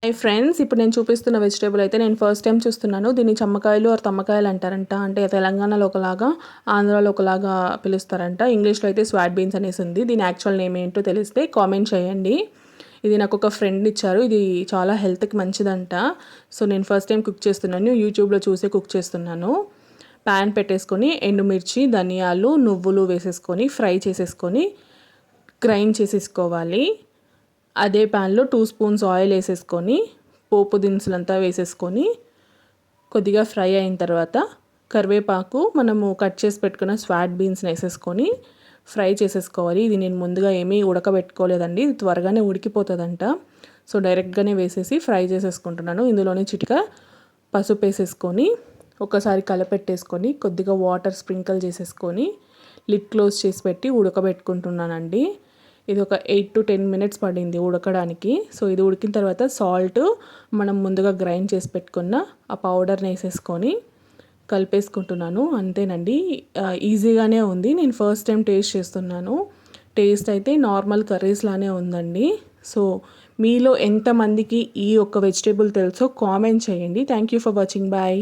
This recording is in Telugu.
హాయ్ ఫ్రెండ్స్, ఇప్పుడు నేను చూపిస్తున్న వెజిటేబుల్ అయితే నేను ఫస్ట్ టైం చూస్తున్నాను. దీన్ని చమ్మకాయలు ఆర్ తమ్మకాయలు అంటారంట. అంటే తెలంగాణలో ఒకలాగా, ఆంధ్రాలో ఒకలాగా పిలుస్తారంట. ఇంగ్లీష్లో అయితే స్వాట్ బీన్స్ అనేసి ఉంది. దీని యాక్చువల్ నేమ్ ఏంటో తెలిస్తే కామెంట్ చేయండి. ఇది నాకు ఒక ఫ్రెండ్ ఇచ్చారు. ఇది చాలా హెల్త్కి మంచిదంట. సో నేను ఫస్ట్ టైం కుక్ చేస్తున్నాను. యూట్యూబ్లో చూసే కుక్ చేస్తున్నాను. ప్యాన్ పెట్టేసుకొని ఎండుమిర్చి, ధనియాలు, నువ్వులు వేసేసుకొని ఫ్రై చేసేసుకొని గ్రైండ్ చేసేసుకోవాలి. అదే ప్యాన్లో 2 స్పూన్స్ ఆయిల్ వేసేసుకొని పోపు దినుసులంతా వేసేసుకొని కొద్దిగా ఫ్రై అయిన తర్వాత కరివేపాకు, మనము కట్ చేసి పెట్టుకున్న స్వాట్ బీన్స్ని వేసేసుకొని ఫ్రై చేసేసుకోవాలి. ఇది నేను ముందుగా ఏమీ ఉడకబెట్టుకోలేదండి. ఇది త్వరగానే ఉడికిపోతుందంట. సో డైరెక్ట్గానే వేసేసి ఫ్రై చేసేసుకుంటున్నాను. ఇందులోనే చిటిక పసుపు వేసేసుకొని ఒకసారి కలపెట్టేసుకొని కొద్దిగా వాటర్ స్ప్రింకిల్ చేసేసుకొని లిడ్ క్లోజ్ చేసి పెట్టి ఉడకబెట్టుకుంటున్నానండి. ఇది ఒక 8 to 10 minutes పడింది ఉడకడానికి. సో ఇది ఉడికిన తర్వాత సాల్ట్, మనం ముందుగా గ్రైండ్ చేసి పెట్టుకున్న ఆ పౌడర్ని వేసేసుకొని కలిపేసుకుంటున్నాను. అంతేనండి, ఈజీగానే ఉంది. నేను ఫస్ట్ టైం టేస్ట్ చేస్తున్నాను. టేస్ట్ అయితే నార్మల్ కర్రీస్ లానే ఉందండి. సో మీలో ఎంతమందికి ఈ ఒక్క వెజిటేబుల్ తెలుసో కామెంట్ చేయండి. Thank you for watching. Bye.